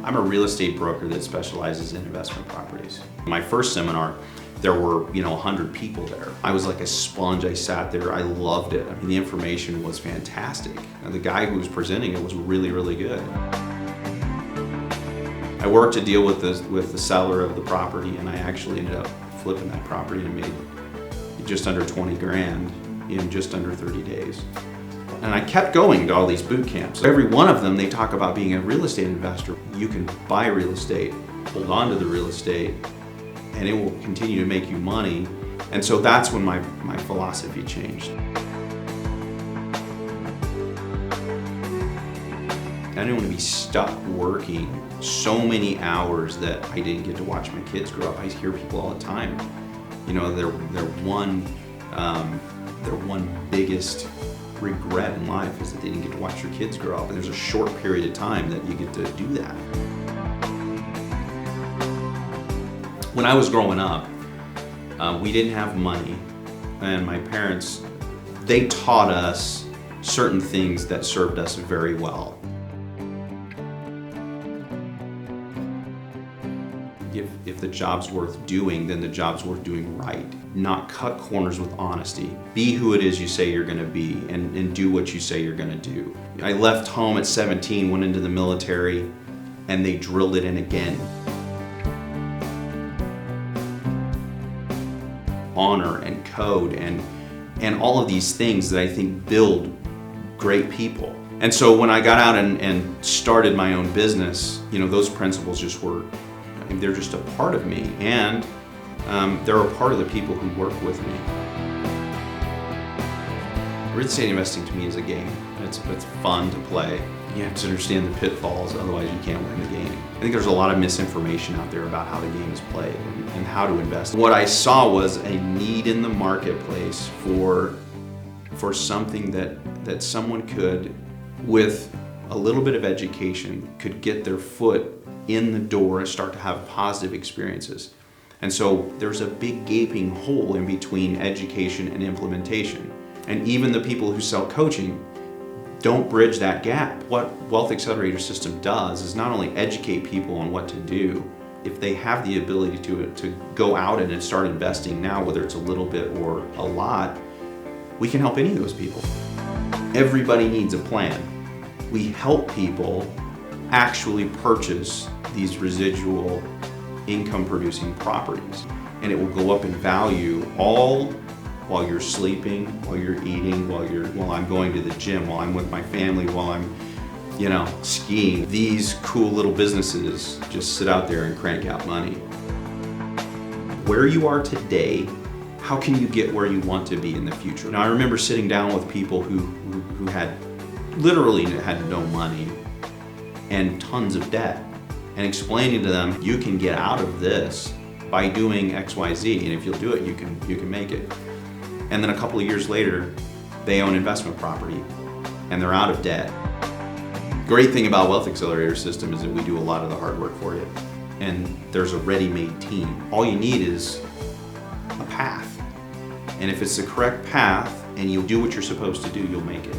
I'm a real estate broker that specializes in investment properties. My first seminar, there were 100 people there. I was like a sponge. I sat there. I loved it. I mean, the information was fantastic. And the guy who was presenting it was really, really good. I worked a deal with the seller of the property, and I actually ended up flipping that property and made just under 20 grand in just under 30 days. And I kept going to all these boot camps. Every one of them, they talk about being a real estate investor. You can buy real estate, hold on to the real estate, and it will continue to make you money. And so that's when my philosophy changed. I didn't want to be stuck working so many hours that I didn't get to watch my kids grow up. I hear people all the time, their one biggest regret in life is that they didn't get to watch your kids grow up. And there's a short period of time that you get to do that. When I was growing up, we didn't have money, and my parents, they taught us certain things that served us very well. If the job's worth doing, then the job's worth doing right. Not cut corners with honesty. Be who it is you say you're gonna be, and do what you say you're gonna do. I left home at 17, went into the military, and they drilled it in again. Honor and code and all of these things that I think build great people. And so when I got out and started my own business, those principles just were, they're just a part of me, and they're a part of the people who work with me. Real estate investing to me is a game. It's fun to play. You have to understand the pitfalls, otherwise you can't win the game. I think there's a lot of misinformation out there about how the game is played and how to invest. What I saw was a need in the marketplace for something that someone could, with a little bit of education, could get their foot in the door and start to have positive experiences. And so there's a big gaping hole in between education and implementation. And even the people who sell coaching don't bridge that gap. What Wealth Accelerator System does is not only educate people on what to do, if they have the ability to go out and start investing now, whether it's a little bit or a lot, we can help any of those people. Everybody needs a plan. We help people actually purchase these residual income producing properties, and it will go up in value all while you're sleeping, while you're eating, while I'm going to the gym, while I'm with my family, while I'm skiing. These cool little businesses just sit out there and crank out money. Where you are today, how can you get where you want to be in the future? Now, I remember sitting down with people who had literally had no money and tons of debt, and explaining to them, you can get out of this by doing XYZ, and if you'll do it, you can make it. And then a couple of years later, they own investment property and they're out of debt. Great thing about Wealth Accelerator System is that we do a lot of the hard work for you, and there's a ready-made team. All you need is a path, and if it's the correct path and you do what you're supposed to do, you'll make it.